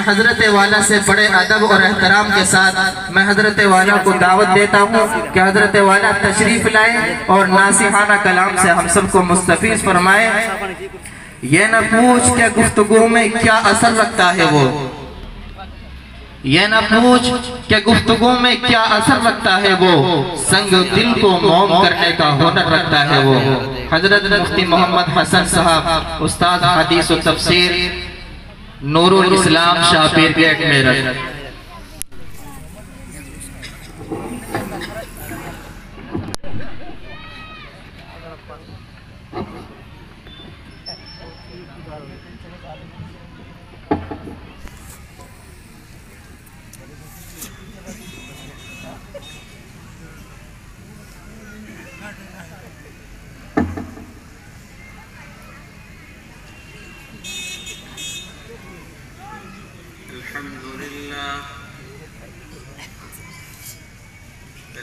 حضرت والا سے بڑے ادب اور احترام کے ساتھ میں حضرت والا کو دعوت دیتا ہوں کہ حضرت والا تشریف لائیں اور ناصحانہ کلام سے ہم سب کو مستفیض فرمائیں۔ یہ نہ پوچھ کہ گفتگو میں کیا اثر رکھتا ہے وہ، یہ نہ پوچھ کہ گفتگو میں کیا اثر رکھتا ہے وہ، سنگ دل کو موم کرنے کا ہنر رکھتا ہے وہ۔ حضرت مفتی محمد حسن صاحب، استاد حدیث و تفسیر، نور الاسلام، شاہ پیر گیٹ میرٹھ۔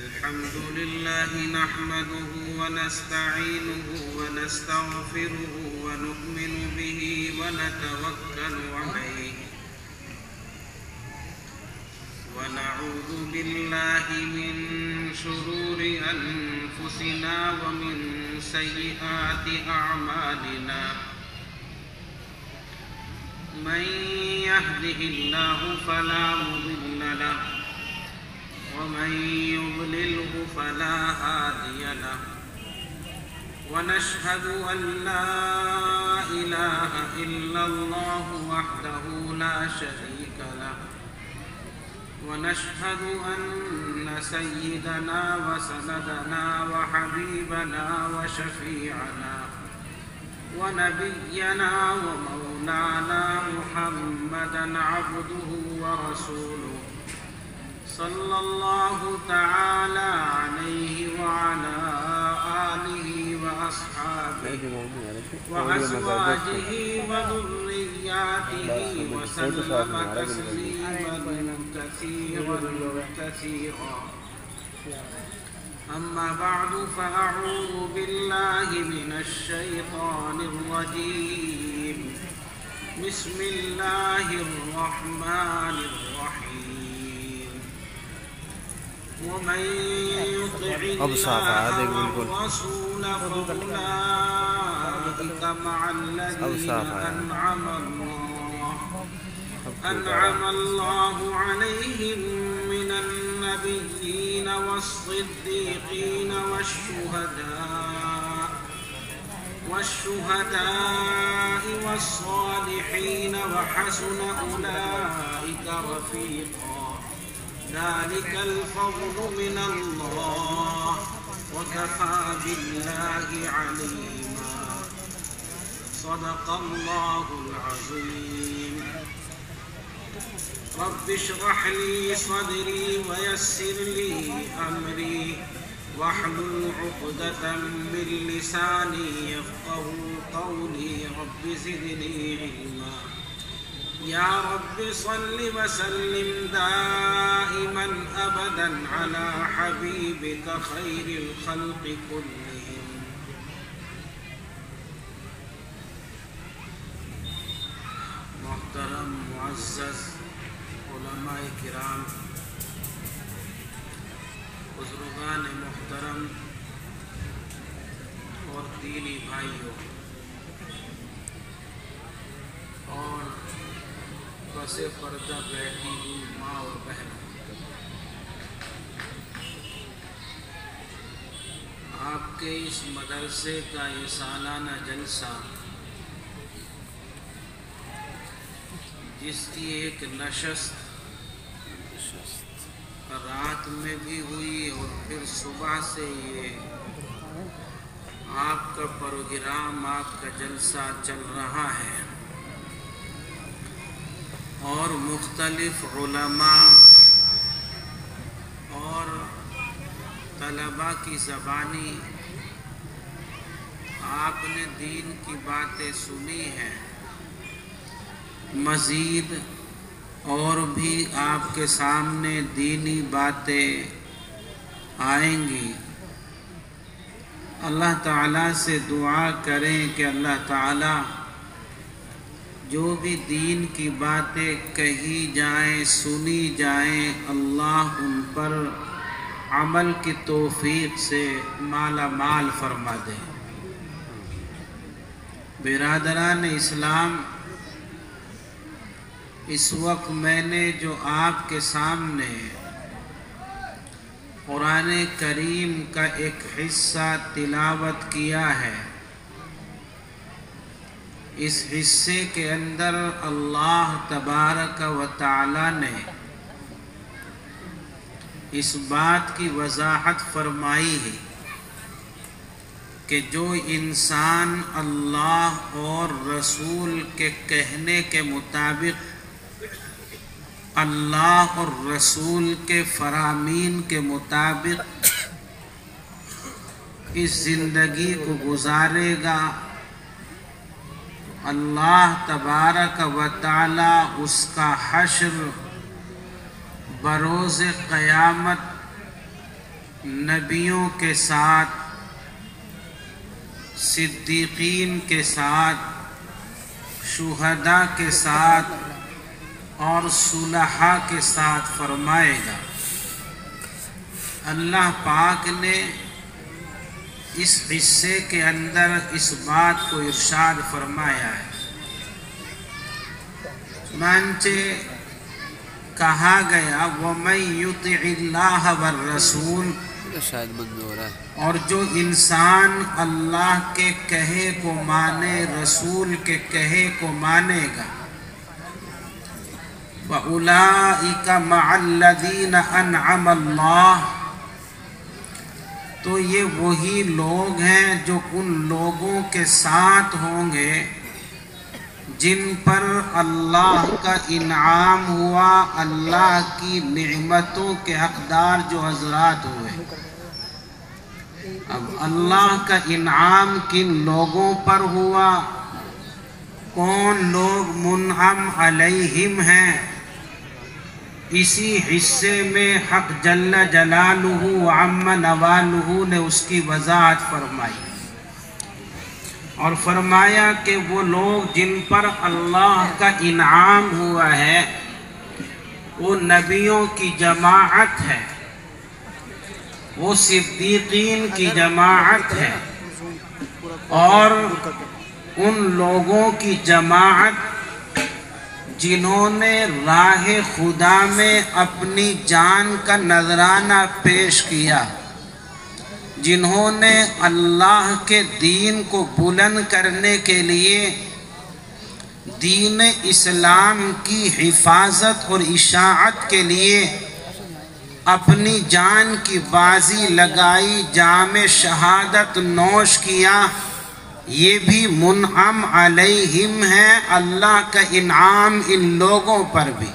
الحمد لله نحمده ونستعينه ونستغفره ونؤمن به ونتوكل عليه ونعوذ بالله من شرور أنفسنا ومن سيئات أعمالنا من يهده الله فلا مضل له ومن يضلله فلا هادي له ونشهد أن لا إله إلا الله وحده لا شريك له ونشهد أن سيدنا وسندنا وحبيبنا وشفيعنا ونبينا ومولانا محمدا عبده ورسوله صلى الله تعالى عليه وعلى آله وأصحابه وأزواجه وذرياته وسلم تسليما كثيرا كثيرا أما بعد فأعوذ بالله من الشيطان الرجيم بسم الله الرحمن الرحيم ومن يطع الله والرسول فأولئك مع الذين أنعم الله عليهم من النبيين والصديقين والشهداء والصالحين وحسن أولئك رفيقا ذلك الفضل من الله وكفى بالله عليما صدق الله العظيم رب اشرح لي صدري ويسر لي أمري واحلل عقدة من لساني يفقهوا قولي رب زدني علما يا رب صل وسلم دائما أبدا على حبيبك خير الخلق كلهم محترم معزز علماء کرام، بزرگان محترم اور دینی بھائیوں اور پس پردہ بیٹھی ہوئی ماں اور بہنوں، آپ کے اس مدرسے کا یہ سالانہ جلسہ جس کی ایک نشست رات میں بھی ہوئی اور پھر صبح سے یہ آپ کا پروگرام، آپ کا جلسہ چل رہا ہے اور مختلف علماء اور طلباء کی زبانی آپ نے دین کی باتیں سنی ہیں، مزید اور بھی آپ کے سامنے دینی باتیں آئیں گی۔ اللہ تعالیٰ سے دعا کریں کہ اللہ تعالیٰ جو بھی دین کی باتیں کہی جائیں سنی جائیں اللہ ان پر عمل کی توفیق سے مالا مال فرما دے۔ برادران اسلام، اس وقت میں نے جو آپ کے سامنے قرآن کریم کا ایک حصہ تلاوت کیا ہے، اس حصے کے اندر اللہ تبارک و تعالی نے اس بات کی وضاحت فرمائی ہے کہ جو انسان اللہ اور رسول کے کہنے کے مطابق اللہ اور رسول کے فرامین کے مطابق اس زندگی کو گزارے گا، اللہ تبارک و تعالی اس کا حشر بروز قیامت نبیوں کے ساتھ، صدیقین کے ساتھ، شہداء کے ساتھ اور صلحاء کے ساتھ فرمائے گا۔ اللہ پاک نے اس حصے کے اندر اس بات کو ارشاد فرمایا ہے۔ چنانچہ کہا گیا وَمَن يُطِعِ اللَّهَ وَالرَّسُولَ، اور جو انسان اللہ کے کہے کو مانے، رسول کے کہے کو مانے گا، وَأُولَئِكَ مَعَ الَّذِينَ أَنْعَمَ اللَّهُ، تو یہ وہی لوگ ہیں جو ان لوگوں کے ساتھ ہوں گے جن پر اللہ کا انعام ہوا، اللہ کی نعمتوں کے حقدار جو حضرات ہوئے۔ اب اللہ کا انعام کن لوگوں پر ہوا، کون لوگ منعم علیہم ہیں، اسی حصے میں حق جل جلالہ وعم نوالہ نے اس کی وضاحت فرمائی اور فرمایا کہ وہ لوگ جن پر اللہ کا انعام ہوا ہے وہ نبیوں کی جماعت ہے، وہ صدیقین کی جماعت ہے، اور ان لوگوں کی جماعت جنہوں نے راہ خدا میں اپنی جان کا نذرانہ پیش کیا، جنہوں نے اللہ کے دین کو بلند کرنے کے لیے دین اسلام کی حفاظت اور اشاعت کے لیے اپنی جان کی بازی لگائی، جام شہادت نوش کیا، یہ بھی منعم علیہم ہے، اللہ کا انعام ان لوگوں پر بھی۔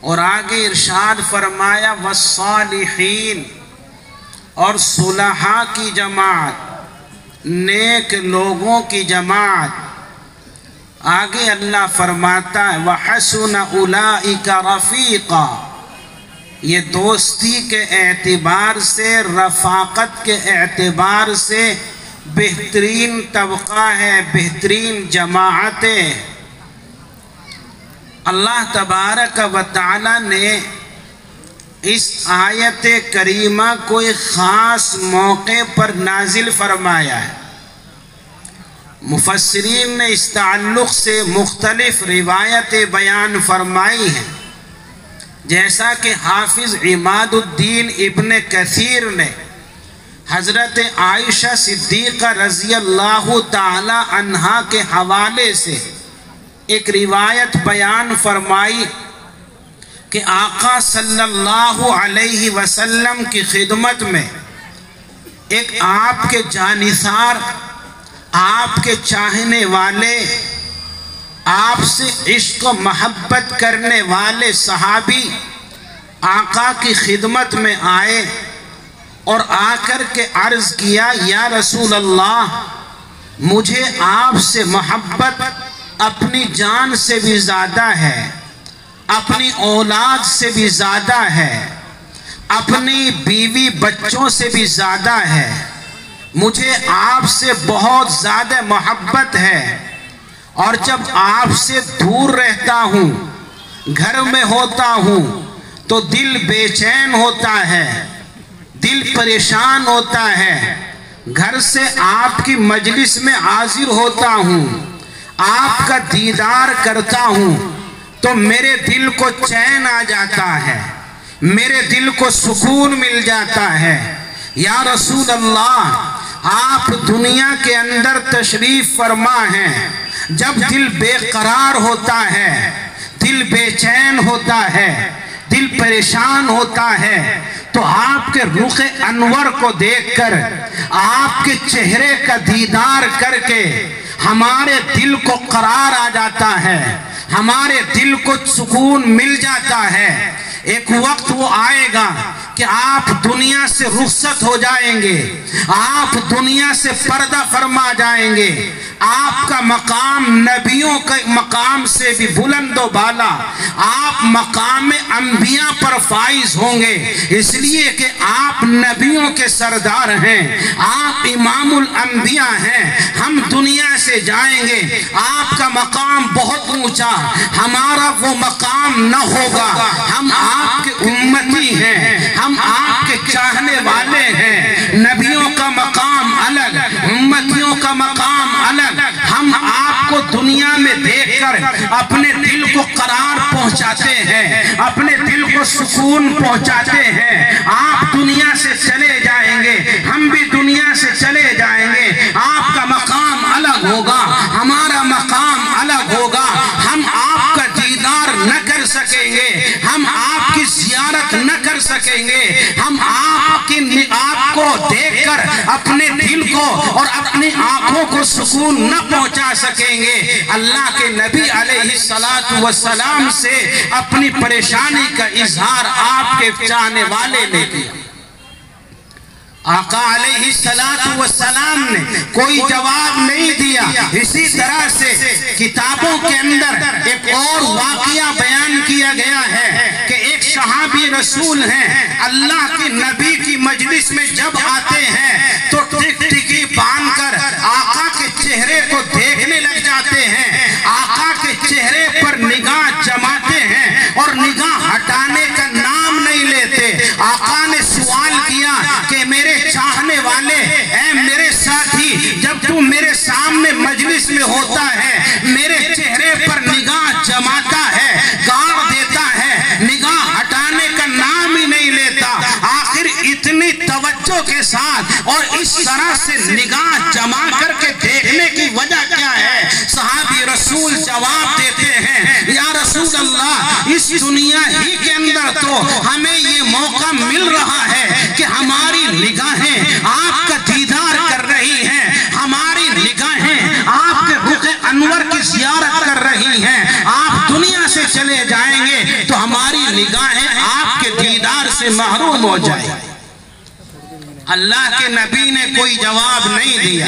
اور آگے ارشاد فرمایا والصالحین، اور صلحاء کی جماعت، نیک لوگوں کی جماعت۔ آگے اللہ فرماتا ہے وَحَسُنَ أُولَئِكَ رَفِيقًا، یہ دوستی کے اعتبار سے، رفاقت کے اعتبار سے بہترین طبقہ ہے، بہترین جماعت ہے۔ اللہ تبارک و تعالی نے اس آیت کریمہ کو ایک خاص موقع پر نازل فرمایا ہے۔ مفسرین نے اس تعلق سے مختلف روایتیں بیان فرمائی ہیں، جیسا کہ حافظ عماد الدین ابن کثیر نے حضرت عائشہ صدیقہ رضی اللہ تعالی عنہا کے حوالے سے ایک روایت بیان فرمائی کہ آقا صلی اللہ علیہ وسلم کی خدمت میں ایک آپ کے جانثار، آپ کے چاہنے والے، آپ سے عشق و محبت کرنے والے صحابی آقا کی خدمت میں آئے اور آ کر کے عرض کیا یا رسول اللہ، مجھے آپ سے محبت اپنی جان سے بھی زیادہ ہے، اپنی اولاد سے بھی زیادہ ہے، اپنی بیوی بچوں سے بھی زیادہ ہے، مجھے آپ سے بہت زیادہ محبت ہے، اور جب آپ سے دور رہتا ہوں، گھر میں ہوتا ہوں تو دل بے چین ہوتا ہے، دل پریشان ہوتا ہے۔ گھر سے آپ کی مجلس میں حاضر ہوتا ہوں، آپ کا دیدار کرتا ہوں تو میرے دل کو چین آ جاتا ہے، میرے دل کو سکون مل جاتا ہے۔ یا رسول اللہ، آپ دنیا کے اندر تشریف فرما ہیں، جب دل بے قرار ہوتا ہے، دل بے چین ہوتا ہے، دل پریشان ہوتا ہے، تو آپ کے رخ انور کو دیکھ کر، آپ کے چہرے کا دیدار کر کے ہمارے دل کو قرار آ جاتا ہے، ہمارے دل کو سکون مل جاتا ہے۔ ایک وقت وہ آئے گا کہ آپ دنیا سے رخصت ہو جائیں گے، آپ دنیا سے پردہ فرما جائیں گے، آپ کا مقام نبیوں کے مقام سے بھی بلند و بالا، آپ مقام انبیاء پر فائز ہوں گے، اس لیے کہ آپ نبیوں کے سردار ہیں، آپ امام الانبیاء ہیں۔ ہم دنیا سے جائیں گے، آپ کا مقام بہت اونچا، ہمارا وہ مقام نہ ہوگا، ہم آپ کے امتی ہیں، ہم آپ کے چاہنے والے ہیں۔ نبیوں کا مقام الگ، امتیوں کا مقام الگ۔ ہم آپ کو دنیا میں دیکھ کر اپنے دل کو قرار پہنچاتے ہیں، اپنے دل کو سکون پہنچاتے ہیں۔ آپ دنیا سے چلے جائیں گے، ہم بھی دنیا سے چلے جائیں گے، آپ کا مقام الگ ہوگا، ہمارا مقام الگ ہوگا۔ ہم آپ کا دیدار نہ کر سکیں گے، ہم آپ کی زیارت نہ کر سکیں گے، ہم آپ کو دیکھ کر اپنے دل کو اور اپنی آنکھوں کو سکون نہ پہنچا سکیں گے۔ اللہ کے نبی علیہ السلام سے اپنی پریشانی کا اظہار آپ کے چاہنے والے نے کیا۔ آقا علیہ السلام نے کوئی جواب نہیں دیا۔ اسی طرح سے کتابوں کے اندر ایک اور واقعہ بیان کیا گیا ہے کہ ایک صحابی رسول ہیں، اللہ کے نبی کی مجلس میں جب آتے ہیں تو ٹکٹکی باندھ کر آقا کے چہرے کو دیکھنے لگ جاتے ہیں، آقا کے چہرے پر نگاہ جماتے ہیں اور نگاہ ہٹانے کا نام نہیں لیتے۔ آقا نے سوال کیا کہ میرے چاہنے والے، اے میرے ساتھی، جب تو میرے سامنے مجلس میں ہوتا ہے، میرے چہرے پر نگاہ جماتا ہے، گاڑ دیتا ہے، نگاہ ہٹانے کا نام ہی نہیں لیتا، آخر اتنی توجہ کے ساتھ اور اس طرح سے نگاہ جما کر کے دیکھنے کی وجہ کیا ہے؟ صحابی رسول جواب دیتے ہیں، یا رسول اللہ، اس دنیا ہی کے اندر تو ہمیں یہ موقع مل رہا ہے کہ ہماری نگاہیں آپ کا دیدار کر رہی ہیں، ہماری نگاہیں آپ کے رخ انور کی زیارت کر رہی ہیں۔ آپ دنیا سے چلے جائیں گے تو ہماری نگاہیں آپ کے دیدار سے محروم ہو جائیں۔ اللہ کے نبی نے کوئی جواب نہیں دیا۔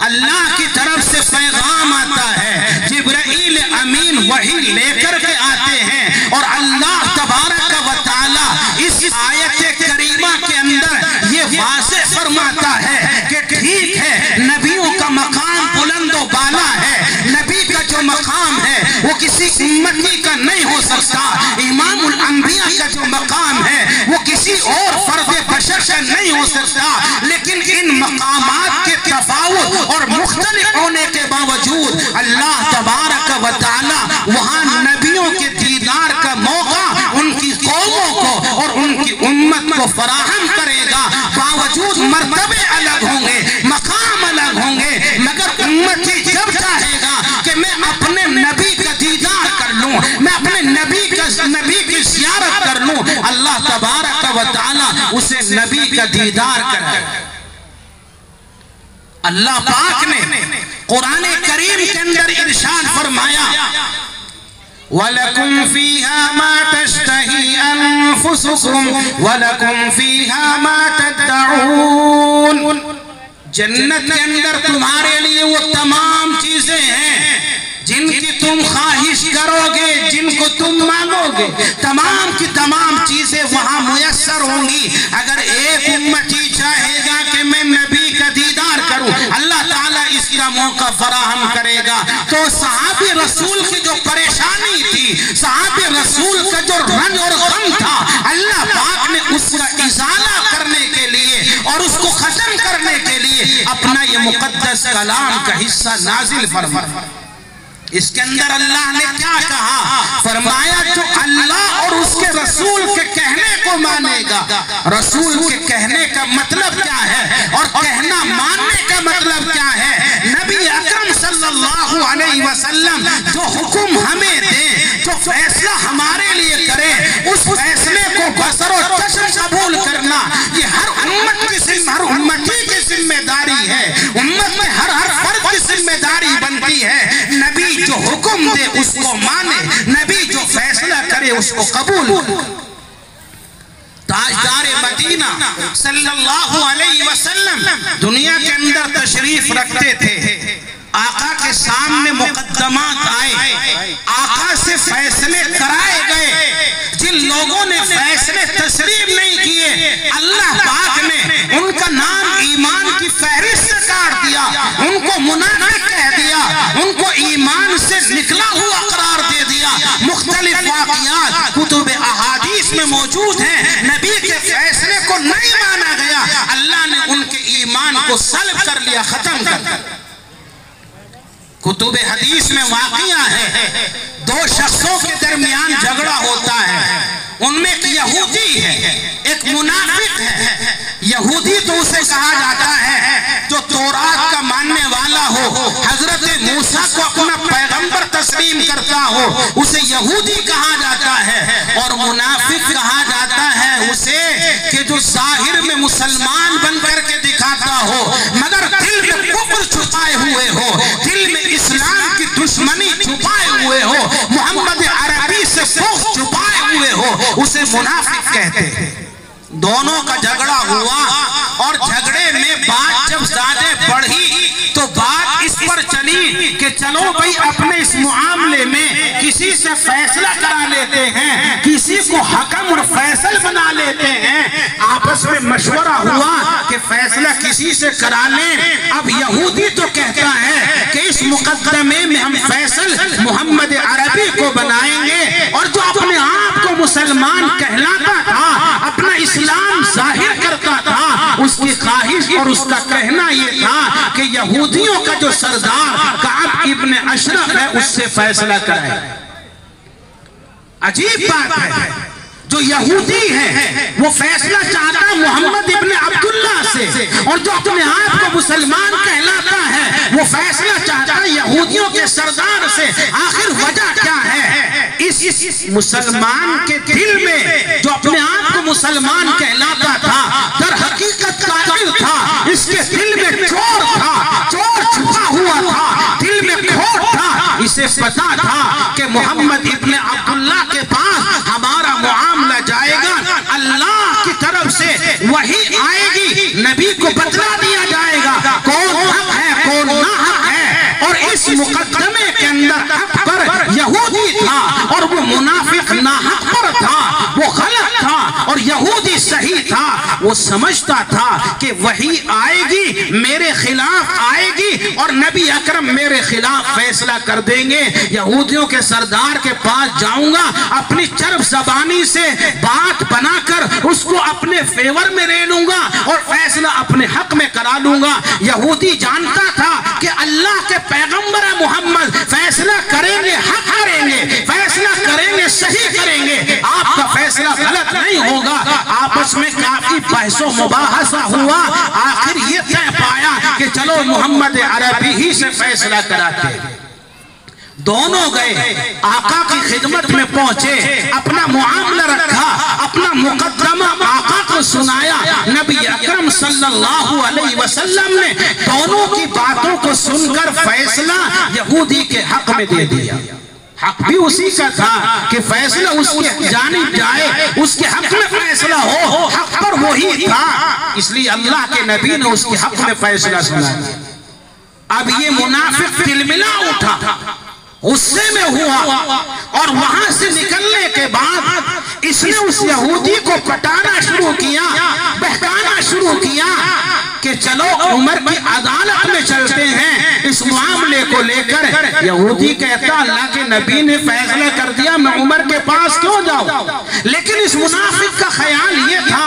اللہ کی طرف سے پیغام آتا ہے، جبرائیل امین وحی لے کر کے آتے ہیں، اور اللہ تبارک و تعالی اس آیت کریمہ کے اندر یہ واضح فرماتا ہے کہ ٹھیک ہے، نبیوں کا مقام بلند و بالا ہے، نبی کا جو مقام ہے وہ کسی امتی کا نہیں ہو سکتا، امام الانبیاء کا جو مقام ہے وہ کسی اور فرد بشر کا نہیں ہو سکتا، لیکن ان مقامات کے تفاوت اور مختلف ہونے کے باوجود اللہ تبارک و تعالی وہاں نبیوں کے دیدار کا موقع ان کی قوموں کو اور ان کی امت کو فراہم کرے گا۔ باوجود مرتبے الگ ہوں گے، مقام الگ ہوں گے، مگر امتی جب چاہے گا کہ میں اپنے نبی کا دیدار کر لوں، میں اپنے نبی کی زیارت کر لوں، اللہ تبارک و تعالی اسے نبی کا دیدار کرے گا۔ اللہ پاک نے قرآن کریم کے اندر ارشاد فرمایا، وَلَكُمْ فِيهَا مَا تَشْتَهِي أَنفُسُكُمْ وَلَكُمْ فِيهَا مَا تَدَّعُونَ۔ جنت کے اندر تمہارے لیے وہ تمام چیزیں ہیں جن کی تم خواہش کرو گے، جن کو تم مانگو گے، تمام کی تمام چیزیں وہاں میسر ہوں گی۔ اگر ایک امتی چاہے گا کہ میں نبی کا دیدار کروں، اللہ تعالیٰ اس کا کا موقع فراہم کرے گا۔ تو صحابی رسول کی جو پریشانی تھی، صحابی رسول کا جو رنج اور غم تھا، اللہ پاک نے اس کا ازالہ کرنے کے لیے اور اس کو ختم کرنے کے لیے اپنا یہ مقدس کلام کا حصہ نازل فرمایا۔ اس کے اندر اللہ نے کیا کہا؟ فرمایا جو اللہ اور اس کے رسول کے کہنے کو مانے گا۔ رسول کے کہنے کا مطلب کیا ہے اور کہنا ماننے کا مطلب کیا ہے؟ نبی اکرم صلی اللہ علیہ وسلم جو حکم ہمیں دیں، جو فیصلہ ہمارے لیے کرے، اس فیصلے کو بسر و چشم قبول کرنا یہ ہر امتی کی ذمہ داری ہے۔ امت میں ہر فرد کی ذمہ داری بنتی ہے۔ نبی جو حکم دے اس کو مانے، نبی جو فیصلہ کرے اس کو قبول۔ تاجدار مدینہ صلی اللہ علیہ وسلم دنیا کے اندر تشریف رکھتے تھے۔ آقا کے سامنے مقدمات آئے، آقا سے فیصلے کرائے گئے۔ جن لوگوں نے فیصلے تسلیم نہیں کیے، اللہ پاک نے ان کا نام ایمان کی فہرست سے کاٹ دیا، ان کو منافق کہہ دیا، ان کو ایمان سے نکلا ہوا قرار دے دیا۔ مختلف واقعات کتب احادیث میں موجود ہیں۔ نبی کے فیصلے کو نہیں مانا گیا، اللہ نے ان کے ایمان کو سلب کر لیا، ختم کر دیا۔ کتب حدیث میں واقعہ ہے، دو شخصوں کے درمیان جھگڑا ہوتا ہے، ان میں ایک یہودی ہے، ایک منافق ہے۔ یہودی تو اسے کہا جاتا ہے جو تورات کا ماننے والا ہو، حضرت موسیٰ کو اپنا پیغمبر تسلیم کرتا ہو، اسے یہودی کہا جاتا ہے۔ اور منافق کہا جاتا ہے اسے کہ جو ظاہر میں مسلمان بن کر کے دکھاتا ہو مگر دل میں کفر چھپائے ہوئے ہو، دل میں اسلام کی دشمنی چھپائے ہوئے ہو، محمد عربی سے بغض چھپائے ہوئے ہو، اسے منافق کہتے ہیں۔ دونوں کا جھگڑا ہوا اور جھگڑے میں بات جب زیادہ بڑھی تو بات اس پر چلی کہ چلو بھئی اپنے اس معاملے میں کسی سے فیصلہ کرا لیتے ہیں، کسی کو حکم اور فیصل بنا لیتے ہیں۔ آپس میں مشورہ ہوا کہ فیصلہ کسی سے کرا لیں۔ اب یہودی تو کہتا ہے کہ اس مقدمے میں ہم فیصل محمد عربی کو بنائیں گے، اور جو اپنے آپ کو مسلمان کہلاتا تھا، اپنا اسلام ظاہر کرتا تھا، اس کی خواہش اور اس کا کہنا یہ تھا کہ یہودیوں کا جو سردار کعب ابن اشرف ہے اس سے فیصلہ کرائے۔ عجیب بات ہے، جو یہودی ہے وہ فیصلہ چاہتا ہے محمد ابن عبداللہ سے، اور جو اپنے آپ کو مسلمان کہلاتا ہے وہ فیصلہ چاہتا ہے یہودیوں کے سردار سے۔ آخر وجہ کیا ہے؟ اس مسلمان کے دل میں جو اپنے آپ کو مسلمان کہلاتا تھا در حقیقت کافر تھا، اس کے دل میں چور تھا، چور چھپا ہوا تھا، دل میں کھوٹ تھا۔ اسے پتا تھا کہ محمد ابن عبداللہ کے پاس ہمارا معاملہ جائے گا، اللہ کی طرف سے وحی آئے گی، نبی کو بتلا دیا جائے گا کون حق ہے کون ناحق ہے۔ اور اس مقدمے کے اندر حق پر یہودی تھا اور وہ منافق ناحق پر تھا، وہ غلط تھا اور یہودی صحیح تھا۔ وہ سمجھتا تھا کہ وحی آئے گی، میرے خلاف آئے گی اور نبی اکرم میرے خلاف فیصلہ کر دیں گے۔ یہودیوں کے سردار کے پاس جاؤں گا، اپنی چرب زبانی سے بات بنا کر اس کو اپنے فیور میں لے لوں گا اور فیصلہ اپنے حق میں کرا لوں گا۔ یہودی جانتا تھا کہ اللہ کے پیغمبر محمد فیصلہ کریں گے، حق کریں گے، فیصلہ کریں گے، صحیح کریں گے، آپ کا فیصلہ غلط نہیں ہوگا۔ آپس میں کافی بحث و مباحثہ ہوا، آخر یہ طے پایا کہ چلو محمد عربی ہی سے فیصلہ کراتے۔ دونوں گئے، آقا کی خدمت میں پہنچے، اپنا معاملہ رکھا، اپنا مقدمہ آقا کو سنایا۔ نبی اکرم صلی اللہ علیہ وسلم نے دونوں کی باتوں کو سن کر فیصلہ یہودی کے حق میں دے دیا۔ حق بھی اسی کا تھا کہ فیصلہ اس کی جانب جائے، اس کے حق میں فیصلہ ہو، حق پر وہی تھا، اس لیے اللہ کے نبی نے اس کے حق میں فیصلہ سنایا۔ اب یہ منافق تلملا اٹھا، غصے میں ہوا، اور وہاں سے نکلنے کے بعد اس اس نے اس یہودی کو پٹانا شروع کیا، بہکانا شروع کیا کہ چلو عمر کی عدالت میں چلتے ہیں اس معاملے کو لے کر۔ یہودی کہتا اللہ کے نبی نے فیصلہ کر دیا، میں عمر کے پاس کیوں جاؤں؟ لیکن اس منافق کا خیال یہ تھا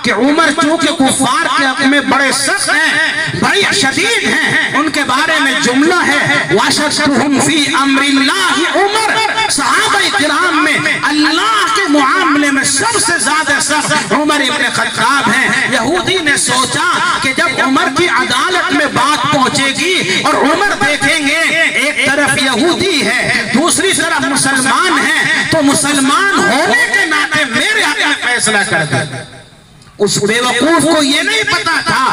کہ عمر چونکہ کفار کے حق میں بڑے سخت ہیں، بڑے شدید ہیں، ان کے بارے میں جملہ ہے وَأَشَدُّهُمْ فِي أَمْرِ اللَّهِ عمر، صحابہ کرام میں اللہ کے معاملے میں سب سے زیادہ سخت عمر ابن خطاب ہیں۔ یہودی نے سوچا کہ جب عمر کی عدالت میں بات پہنچے گی اور عمر دیکھیں گے ایک طرف یہودی ہے دوسری طرف مسلمان ہے، تو مسلمان ہونے کے ناطے میرے حق میں فیصلہ کر دے۔ اس بے وقوف کو یہ نہیں پتا تھا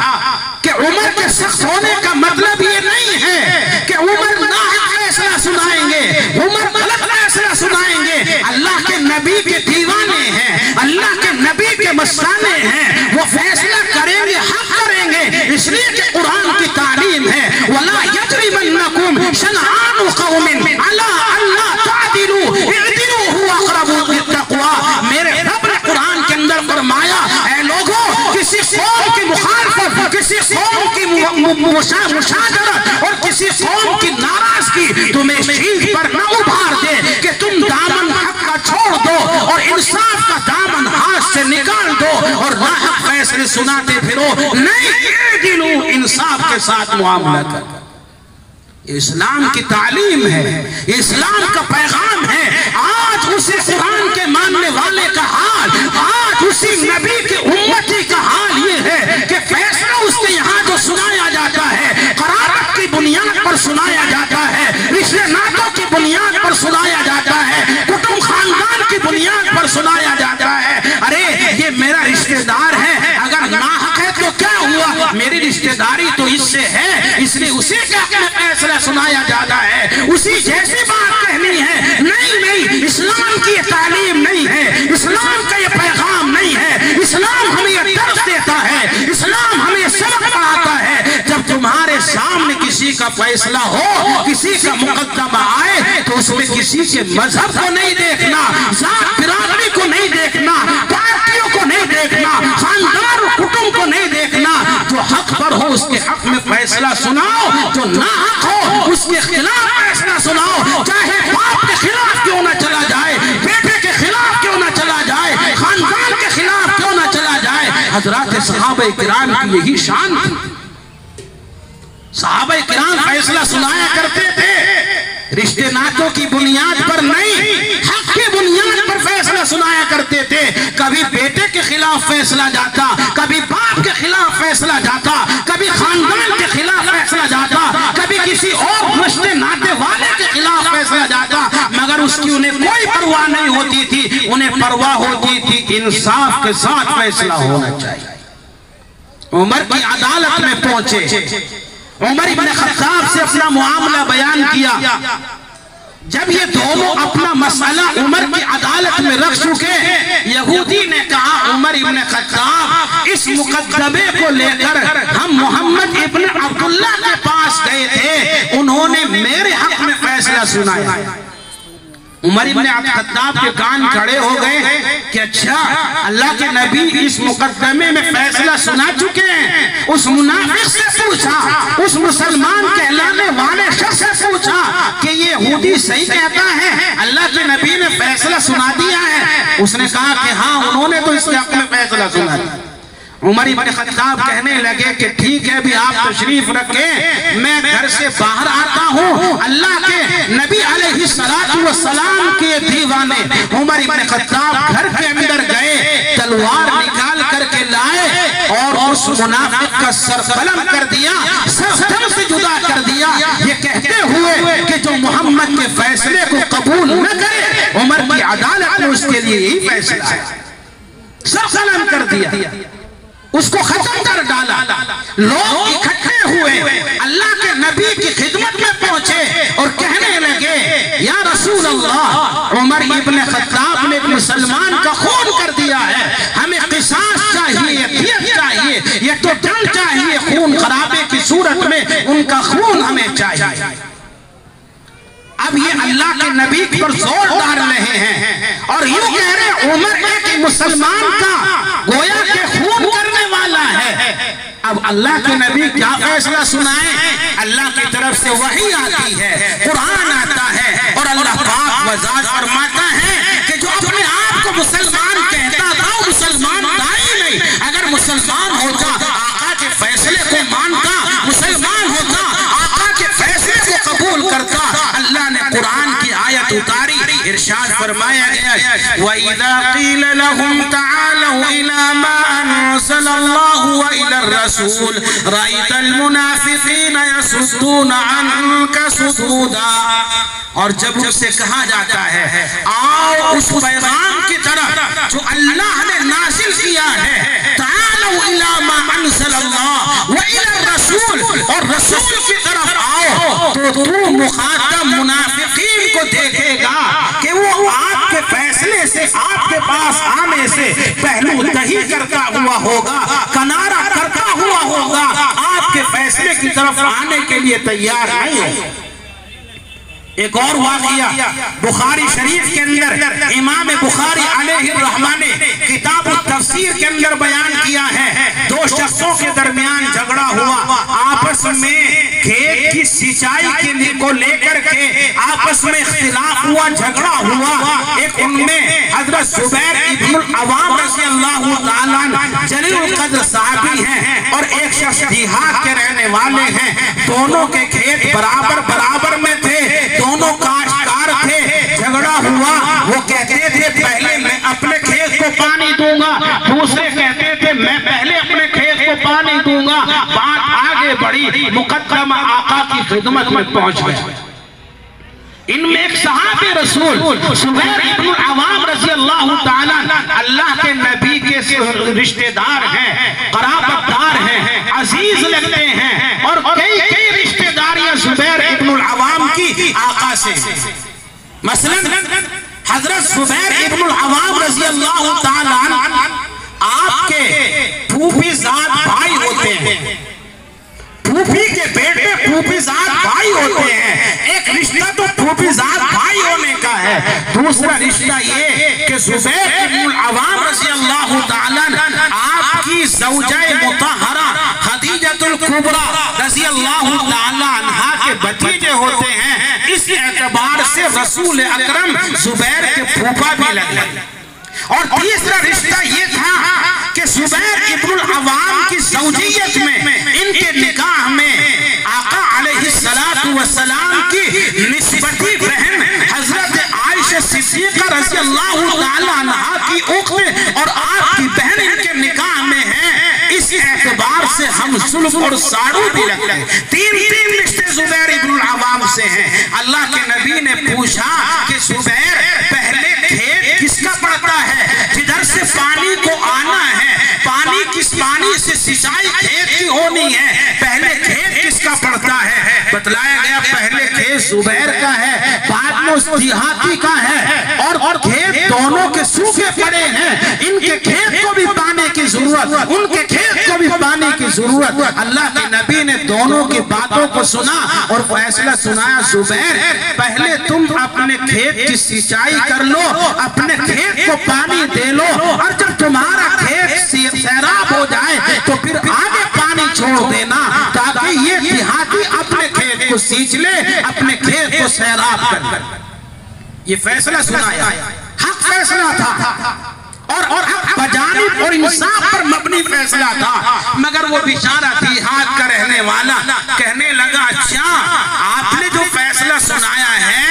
کہ عمر کے سخت ہونے کا مطلب یہ نہیں ہے کہ عمر ناحق فیصلہ سنائیں گے، عمر غلط فیصلہ سنائیں گے۔ اللہ کے نبی کے دیوانے ہیں، اللہ کے نبی کے مستانے ہیں، وہ فیصلہ کریں گے، حق کریں گے، اس لیے کہ قرآن کی تعلیم ہے وَلَا يَجْرِمَنَّكُمْ شَنَآنُ قَوْمٍ عَلَىٰ أَلَّا تَعْدِلُوا اعْدِلُوا هُوَ أَقْرَبُ لِلتَّقْوَىٰ۔ میرے رب نے قرآن کے اندر فرمایا اے لوگوں، کسی قوم کی مخالفت، کسی قوم کی مشاجرت اور کسی قوم کی ناراضگی تمہیں اس چیز پر نہ ابھار دے کہ تم دامن حق کا چھوڑ دو اور انصاف کا دامن ہاتھ سے نکال دو اور ناحق فیصلے سناتے پھرو۔ نہیں، اعدلوا، انصاف کے ساتھ معاملہ کر۔ اسلام کی تعلیم ہے، اسلام کا پیغام ہے۔ آج اسی قرآن کے ماننے والے کا حال، آج اسی نبی کے امتی کا حال یہ ہے کہ فیصلہ اس کے یہاں جو سنایا جاتا ہے قرابت کی بنیاد پر سنایا جاتا ہے، رشتے ناتوں کی بنیاد پر سنایا جاتا ہے، کٹم خاندان کی بنیاد پر سنایا جاتا ہے۔ ارے یہ میرا رشتہ دار ہے، اگر ناحق ہے تو کیا ہوا؟ میری رشتہ داری تو اس سے ہے، اس لیے اسی کے حق میں فیصلہ سنایا جاتا ہے، اسی جیسی بات کہنی ہے۔ نہیں، اسلام کی یہ تعلیم نہیں ہے، اسلام کا یہ پیغام نہیں ہے۔ اسلام ہمیں یہ درس دیتا ہے، اسلام ہمیں یہ سبق پڑھاتا ہے جب تمہارے سامنے کسی کا فیصلہ ہو، کسی کا مقدمہ آئے تو اس میں کسی کے مذہب کو نہیں دیکھنا، ذات برادری کو نہیں دیکھنا، پارٹیوں کو نہیں دیکھنا، خاندان کٹم کو نہیں دیکھنا۔ جو حق پر ہو اس کے حق میں فیصلہ سناؤ، جو ناحق ہو اس کے خلاف فیصلہ سناؤ، چاہے باپ کے خلاف کیوں نہ چلا جائے، بیٹے کے خلاف کیوں نہ چلا جائے، خاندان کے خلاف کیوں نہ چلا جائے۔ حضرات صحابہ کرام کی یہی شان تھی، صحابہ کرام فیصلہ سنایا کرتے تھے، رشتے ناتوں کی بنیاد پر نہیں، حق کی بنیاد پر فیصلہ سنایا کرتے تھے۔ کبھی بیٹے کے خلاف فیصلہ جاتا، کبھی باپ کے خلاف فیصلہ جاتا، کبھی خاندان کے خلاف فیصلہ جاتا، کبھی کسی اور رشتے ناتے والے کے خلاف فیصلہ جاتا، مگر اس کی انہیں کوئی پرواہ نہیں ہوتی تھی، انہیں پرواہ ہوتی تھی انصاف کے ساتھ فیصلہ ہونا چاہیے۔ عمر کی عدالت میں پہنچے، عمر ابن خطاب سے اپنا معاملہ بیان کیا۔ جب یہ دونوں اپنا مسئلہ عمر کی عدالت میں رکھ چکے، یہودی نے کہا عمر ابن خطاب اس مقدمے کو لے کر ہم محمد ابن عبداللہ کے پاس گئے تھے، انہوں نے میرے حق میں فیصلہ سنایا۔ عمر ابن خطاب کے کان کھڑے ہو گئے کہ اچھا اللہ کے نبی اس مقدمے میں فیصلہ سنا چکے ہیں۔ اس منافق سے پوچھا، اس مسلمان کہلانے والے شخص سے پوچھا کہ یہ یہودی صحیح کہتا ہے، اللہ کے نبی نے فیصلہ سنا دیا ہے؟ اس نے کہا کہ ہاں، انہوں نے تو اس کے حق میں فیصلہ سنا دیا۔ عمر ابن خطاب کہنے لگے کہ ٹھیک ہے بھی آپ تشریف رکھیں، میں گھر سے باہر آتا ہوں۔ اللہ کے نبی علیہ السلام کے دیوانے عمر ابن خطاب گھر کے اندر گئے، تلوار نکال کر کے لائے اور اس منافق کا سر قلم کر دیا، سر دم سے جدا کر دیا، یہ کہتے ہوئے کہ جو محمد کے فیصلے کو قبول نہ کرے عمر کی عدالت میں اس کے لیے یہی فیصلہ ہے۔ سر قلم کر دیا، اس کو ختم کر ڈالا۔ لوگ اکٹھے ہوئے، اللہ کے نبی کی خدمت میں پہنچے اور کہنے لگے یا رسول اللہ، عمر ابن خطاب نے ایک مسلمان کا خون کر دیا ہے، ہمیں قصاص چاہیے، دیت چاہیے، یہ تو ڈنڈ چاہیے، خون خرابے کی صورت میں ان کا خون ہمیں چاہیے۔ اب یہ اللہ کے نبی پر زور ڈال رہے ہیں اور یوں کہہ رہے عمر ایک مسلمان کا گویا کہ خون کرنے والا ہے۔ اب اللہ کے نبی کیا فیصلہ سنائیں؟ اللہ کی طرف سے وحی آتی ہے، قرآن آتا ہے، اور اللہ پاک وضاحت فرماتا ہے کہ جو اپنے آپ کو مسلمان کہتا تھا وہ مسلمان تھا ہی نہیں۔ اگر مسلمان ہوتا آقا کے فیصلے کو مانتا، مسلمان ہوتا آقا کے فیصلے کو قبول کرتا، اللہ نے قرآن کی آیت اتاری، ارشاد فرمایا گیا وَإِذَا قِيلَ لَهُمْ تَعَالَوْا إِلَى مَا أَنزَلَ اللَّهُ وَإِلَى الرَّسُولِ رَأَيْتَ الْمُنَافِقِينَ يَصُدُّونَ عَنكَ صُدُودًا۔ اور جب ان سے کہا جاتا ہے آؤ اس پیغام کی طرف جو اللہ نے نازل کیا ہے، تعالوا الی ما انزل اللہ وإلی الرسول، اور رسول کی طرف آؤ، تو مخاطب منافقین کو دیکھے گا کہ وہ آپ کے فیصلے سے، آپ کے پاس آنے سے پہلو دہی کرتا ہوا ہوگا، کنارہ کرتا ہوا ہوگا، آپ کے فیصلے کی طرف آنے کے لیے تیار نہیں ہوگا۔ ایک اور واقعہ بخاری شریف کے اندر امام بخاری علیہ الرحمہ نے کتاب التفسیر کے اندر بیان کیا ہے، دو شخصوں کے درمیان جھگڑا ہوا، آپس میں کھیت کی سینچائی کو لے کر کے آپس میں اختلاف ہوا، جھگڑا ہوا۔ ایک ان میں حضرت زبیر ابن العوام رضی اللہ تعالیٰ جلیل القدر صحابی ہیں، اور ایک شخص دیہات کے رہنے والے ہیں۔ دونوں کے کھیت برابر برابر میں تھے، دونوں کاشتکار تھے۔ جھگڑا ہوا، وہ کہتے تھے پہلے میں اپنے کھیت کو پانی دوں گا، دوسرے کہتے تھے میں پہلے اپنے کھیت کو پانی دوں گا۔ بات آگے بڑھی، مقدمہ آقا کی خدمت میں پہنچ گئے۔ ان میں ایک صحابی رسول زبیر ابن العوام رضی اللہ تعالیٰ اللہ کے نبی کے رشتہ دار ہیں، قرابت دار ہیں، عزیز لگتے ہیں، اور کئی رشتہ داریاں زبیر ابن العوام کی آقا سے۔ مثلا حضرت زبیر ابن العوام رضی اللہ تعالیٰ آپ کے پھوپھی زاد بھائی ہوتے ہیں، پھوپھی کے بیٹے پھوپھی زاد بھائی ہوتے ہیں۔ ایک رشتہ تو پھوپھی زاد بھائی ہونے کا ہے، دوسرا رشتہ یہ کہ زبیر ابن العوام رضی اللہ تعالیٰ آپ کی زوجہ مطہرہ خدیجہ الکبریٰ رضی اللہ تعالیٰ عنہا کے بھتیجے ہوتے ہیں۔ اس اعتبار سے رسول اکرم زبیر کے پھوپھا بھی لگے۔ اور تیسرا رشتہ یہ تھا کہ زبیر ابن العوام کی زوجیت میں، ان کے نکاح میں آقا علیہ السلام کی نسبتی بہن حضرت عائشہ صدیقہ رضی اللہ تعالیٰ عنہا کی اخت اور آپ کی بہن ان کے نکاح میں ہیں۔ اس اعتبار سے ہم سلف اور ساڑو بھی لگتے ہیں۔ تین رشتے زبیر ابن العوام سے ہیں۔ اللہ کے نبی نے پوچھا کہ زبیر پہلے کھیت کس کا پڑتا ہے؟ جدھر سے پانی کو آنا ہے، پانی کس پانی سے سینچائی کھیت کی ہونی ہے، پہلے کھیت کس کا پڑتا ہے؟ بتلایا گیا پہلے کھیت زبیر کا ہے، بعد میں اس دیہاتی کا ہے، اور کھیت دونوں کے سوکھے پڑے ہیں، ان کے کھیت کو بھی پانی کی ضرورت، ان کے کھیت کو بھی پانی کی ضرورت۔ اللہ کے نبی نے دونوں کی باتوں کو سنا اور فیصلہ سنایا، زبیر پہلے تم اپنے کھیت کی سینچائی کر لو، اپنے کھیت کو پانی دے لو، اور جب تمہارا کھیت سیراب ہو جائے تو پھر آگے پانی چھوڑ دینا، تاکہ یہ دیہاتی اپنے کھیت کو سینچ لے، اپنے کھیت کو سیراب کر۔ یہ فیصلہ سنایا، حق فیصلہ تھا، اور حق بجانب اور انصاف پر مبنی فیصلہ تھا۔ مگر وہ بیچارہ دیہات کا رہنے والا کہنے لگا اچھا آپ نے جو فیصلہ سنایا ہے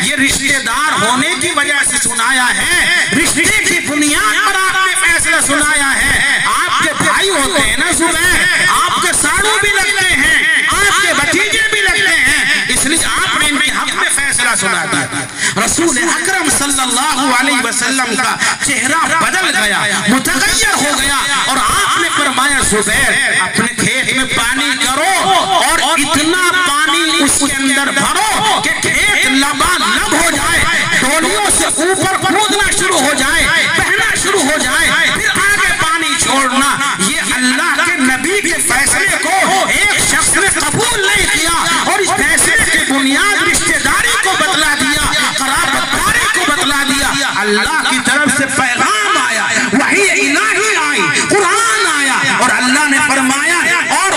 یہ رشتہ دار ہونے کی وجہ سے سنایا ہے، رشتے کی بنیاد پر آپ نے فیصلہ سنایا ہے۔ آپ کے بھائی ہوتے ہیں نا زبیر، آپ کے ساڑو بھی لگتے ہیں، آپ کے بھتیجے بھی لگتے ہیں، اس لیے آپ نے ان کے حق میں فیصلہ سنا دیا۔ رسول اکرم صلی اللہ علیہ وسلم کا چہرہ بدل گیا، متغیر ہو گیا، اور آپ نے فرمایا زبیر اپنے کھیت میں پانی کرو، اور اتنا پانی اس کے اندر بھرو کہ کھیت لبالب ہو جائے، ڈولیوں سے اوپر کودنا شروع ہو جائے، بہنا شروع ہو جائے، پھر آگے پانی چھوڑنا۔ یہ اللہ کے نبی کے فیصلے کو ایک شخص نے قبول نہیں کیا، اور اس فیصلے کی بنیاد رشتہ داری کو بتلا دیا، قرابت داری کو بتلا دیا۔ اللہ اللہ کی طرف سے پیغام آیا، وحی الہی آئی، قرآن آیا، اور اللہ نے فرمایا اور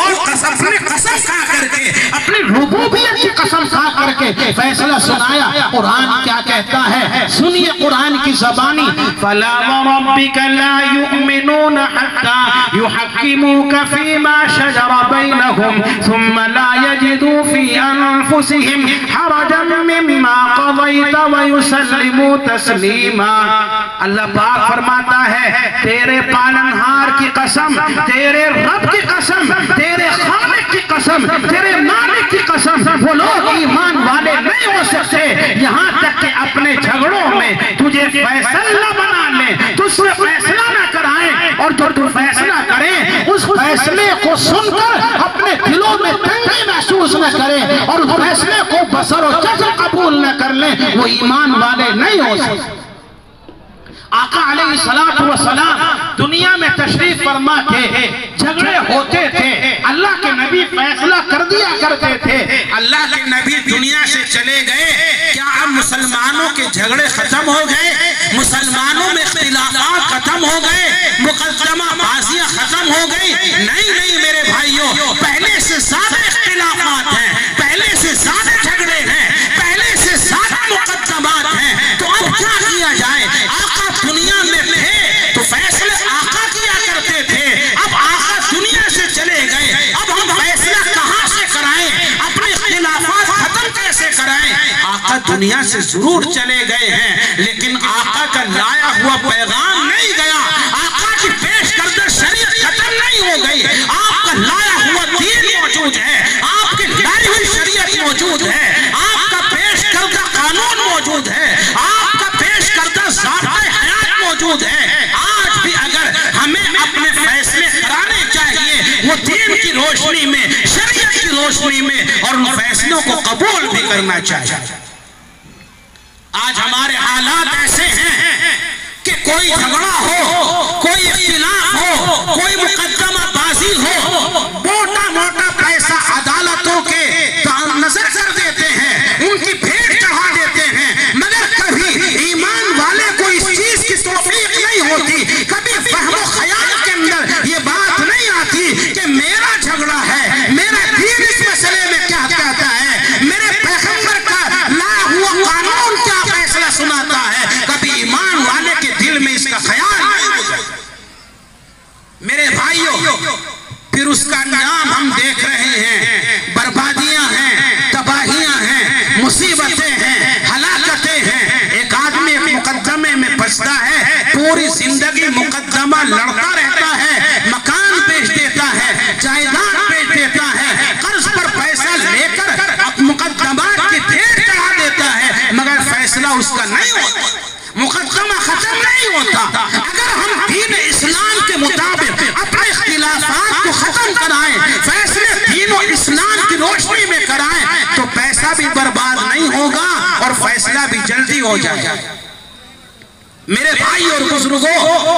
اپنے قسم کھا کر کے، اپنی ربوبیت کی قسم کھا کر کے فیصلہ سنایا۔ قرآن کیا کہتا ہے؟ سنیے قرآن کی زبانی، فَلَا وَرَبِّكَ لَا يُؤْمِنُونَ حَتَّى يُحَكِّمُوكَ فِي مَا شَجَرَ بَيْنَهُمْ ثُمَّ لَا يَجِدُوا فِي أَنفُسِهِمْ حَرَجًا مِّمَّا قَضَيْتَ وَيُسَلِّمُوا تَسْلِيمًا۔ اللہ پاک فرماتا ہے تیرے پالنہار کی قسم، تیرے رب کی قسم، تیرے خالق کی قسم، تیرے مالک کی قسم، وہ لوگ ایمان والے نہیں ہو سکتے یہاں تک کہ اپنے جھگڑوں میں تجھے فیصلہ بنا لیں، تجھ سے فیصلہ نہ کرائیں، اور جو تو فیصلہ کریں اس فیصلے کو سن کر اپنے دلوں میں تنگی محسوس نہ کریں اور اس فیصلے کو بسر و چشم قبول نہ کر لیں، وہ ایمان والے نہیں ہو سکتے۔ آقا علیہ السلام دنیا میں تشریف فرما تھے، جھگڑے ہوتے تھے، اللہ کے نبی فیصلہ کر دیا کرتے تھے۔ اللہ کے نبی دنیا سے چلے گئے، کیا اب مسلمانوں کے جھگڑے ختم ہو گئے؟ مسلمانوں میں اختلافات ختم ہو گئے؟ مقدمہ بازیاں ختم ہو گئی؟ نہیں میرے بھائیوں، پہلے سے زیادہ اختلافات ہیں، پہلے سے زیادہ جھگڑے ہیں، پہلے سے زیادہ مقدمات ہیں۔ تو اب کیا کیا جائے؟ آقا دنیا میں تھے تو فیصلے آقا کیا کرتے تھے، اب آقا دنیا سے چلے گئے، اب ہم فیصلہ کہاں سے کرائیں؟ اپنے اختلافات ختم کیسے کرائیں؟ آقا دنیا سے ضرور چلے گئے ہیں، لیکن آقا کا لایا ہوا پیغام نہیں گیا، آقا کی پیش کردہ شریعت ختم نہیں ہو گئی، آپ کا لایا ہوا دین موجود ہے، آپ کی لائی ہوئی شریعت موجود ہے، آپ کا پیش کردہ قانون موجود ہے، آپ کا پیش کردہ ضابطۂ حیات موجود ہے۔ آج بھی اگر ہمیں اپنے فیصلے کرانے چاہیے وہ دین کی روشنی میں، شریعت کی روشنی میں، اور ان فیصلوں کو قبول بھی کرنا چاہیے۔ آج ہمارے حالات ایسے ہیں کہ کوئی جھگڑا ہو، کوئی اختلاف ہو، کوئی مقدمہ بازی ہو، موٹا پیسہ عدالتوں کے نظر کر دیتے ہیں، ان کی بھیٹ چڑھا دیتے ہیں، مگر کبھی ایمان والے کو اس چیز کی توفیق نہیں ہوتی، کبھی فہم و خیال کے اندر یہ بات نہیں آتی کہ میرا جھگڑا ہے، میرا دین اس مسئلے میں کیا کہتا ہے، میرے پیغمبر کا لایا ہوا قانون کیا فیصلہ سناتا ہے، کبھی ایمان والے کے دل میں اس کا خیال نہیں ہوتا۔ میرے بھائیوں، پھر اس کا انجام ہم دیکھ رہے ہیں، بربادیاں ہیں، تباہیاں ہیں، مصیبتیں ہیں، ہلاکتیں ہیں۔ ایک آدمی ایک مقدمے میں پھنستا ہے، پوری زندگی مقدمہ لڑتا رہتا ہے، مکان بیچ دیتا ہے، جائیداد بیچ دیتا ہے، قرض پر پیسہ لے کر مقدمات کی بھیٹ چڑھا دیتا ہے، مگر فیصلہ اس کا نہیں ہوتا، مقدمہ ختم نہیں ہوتا۔ اگر ہم دین اسلام کے مطابق اپنے اختلافات کو ختم کرائیں، فیصلے دین و اسلام کی روشنی میں کرائیں، تو پیسہ بھی برباد نہیں ہوگا اور فیصلہ بھی جلدی ہو جائے گا۔ میرے بھائی اور بزرگوں،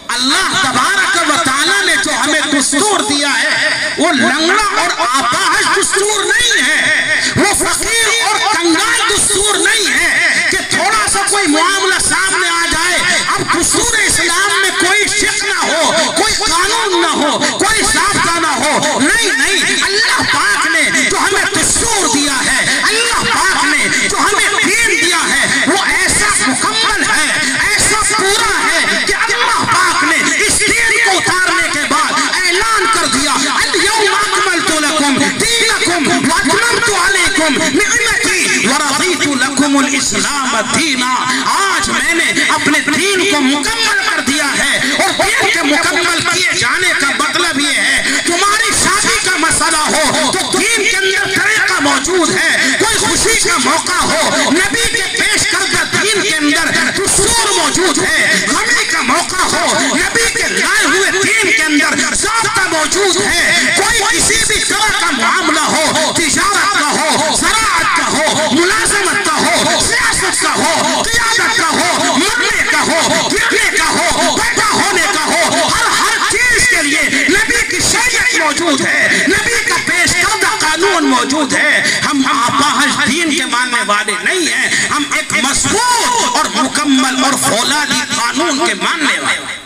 اللہ تبارک و تعالیٰ نے جو ہمیں دستور دیا ہے وہ لنگڑا اور آپاہج دستور نہیں ہے، وہ فقیر اور کنگال دستور نہیں ہے کہ تھوڑا سا کوئی معاملہ سامنے آ جائے اب دستور اسلام میں کوئی شک نہ ہو، کوئی قانون نہ ہو، کوئی ضابطہ نہ ہو۔ نہیں، اللہ پاک نے جو ہمیں دستور دیا ہے، اللہ پاک نے جو ہمیں دین دیا ہے، وہ ایسا مکمل ہے، ایسا پورا ہے کہ اللہ پاک نے اس دین کو اتارنے کے بعد اعلان کر دیا، اليوم اکملت لکم دینکم واتممت علیکم نعمتی ورضیت لکم الاسلام دینا۔ آج میں نے اپنے دین کو مکمل کر دیا ہے، اور دین کے مکمل کیے جانے کا مطلب یہ ہے تمہاری شادی کا مسئلہ ہو تو دین کے اندر طریقہ موجود ہے، کوئی خوشی کا موقع ہو نبی کے پیش کردہ دین کے اندر دستور موجود ہے، غمی کا موقع ہو نبی کے لائے ہوئے دین کے اندر ضابطہ موجود ہے، کوئی کسی بھی طرح کا معاملہ ہو، تجارت کا ہو، زراعت کا ہو، ملازمت کا ہو، سیاست کا ہو، قیادت کا ہو، مرنے کا ہو، گرنے کا ہو، پیدا ہونے کا ہو، ہر چیز کے لیے نبی کی شریعت موجود ہے، نبی کا پیش کردہ قانون موجود ہے۔ ہم آپاہج دین کے ماننے والے نہیں ہیں، ہم ایک مضبوط اور مکمل مکمل اور فولادی قانون کے ماننے والے.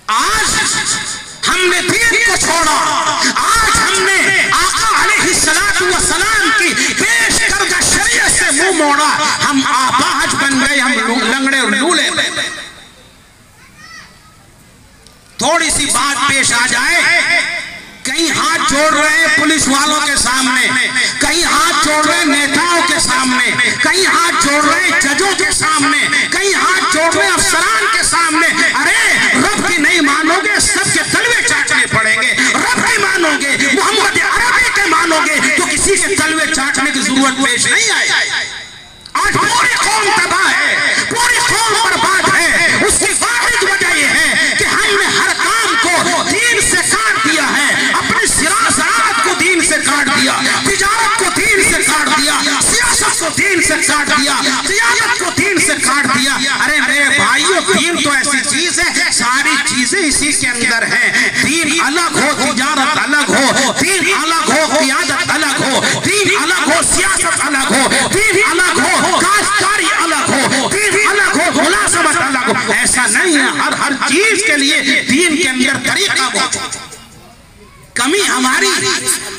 آج ہم نے دین کو چھوڑا, آج ہم نے آقا علیہ السلام کی پیش کردہ شریعت سے منہ موڑا, ہم آباج بن گئے, ہم لنگڑے اور لولے بن گئے. تھوڑی سی بات پیش آ جائے, کہیں ہاتھ جوڑ رہے ہیں پولیس والوں کے سامنے, کہیں ہاتھ جوڑ رہے ہیں نیتاؤں کے سامنے, کہیں ہاتھ جوڑ رہے ہیں ججوں کے سامنے, کہیں ہاتھ جوڑ رہے ہیں افسران کے سامنے. ارے رب کی نہیں مانو گے, سب کے تلوے چاٹنے پڑیں گے. رب کی مانو گے, محمد عربی کے مانو گے, تو کسی کے تلوے چاٹنے کی ضرورت پیش نہیں آئے. آج پوری قوم تباہ ہے, پوری قوم برباد ہے. اس کی واحد وجہ یہ ہے کہ ہم نے ہر کام کو دین سے کاٹ دیا ہے, اپنی زراعت کو دین سے کاٹ دیا, تجارت کو دین سے کاٹ دیا, سیاست کو دین سے کاٹ دیا, قیادت کو دین سے کاٹ دیا. ارے میرے بھائیو, دین تو ایسی چیز ہے, ساری چیزیں اسی کے اندر ہیں. دین الگ ہو, تجارت الگ ہو, دین الگ ہو, قیادت الگ ہو, دین الگ ہو, سیاست الگ ہو, دین الگ ہو, کاشتکاری الگ ہو, دین الگ ہو, ملازمت الگ ہو. ایسا نہیں ہے, ہر چیز کے لیے دین کے اندر طریقہ موجود. کمی ہماری,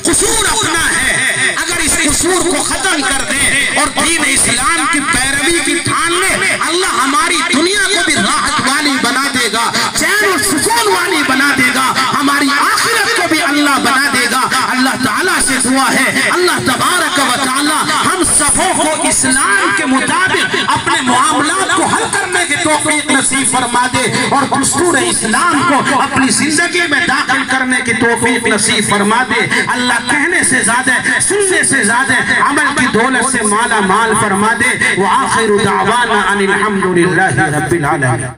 قصور اپنا ہے. اگر اس قصور کو ختم کر دیں اور دین اسلام کی پیروی کی ٹھان لیں, اللہ ہماری دنیا کو بھی راحت والی بنا دے گا, چین و سکون والی بنا دے گا, ہماری آخرت کو بھی اللہ بنا دے گا. اللہ تعالیٰ سے دعا ہے, اللہ تبارک و تعالیٰ ہم سبوں کو اسلام کے مطابق اپنے معاملات کو حل کرنے کی توفیق نصیب فرما دے, اور دستور اسلام کو اپنی زندگی میں داخل کرنے کی توفیق نصیب فرما دے. اللہ کہنے سے زیادہ, سننے سے زیادہ عمل کی دولت سے مالا مال فرما دے. وآخر دعوانا ان الحمدللہ رب العالمین.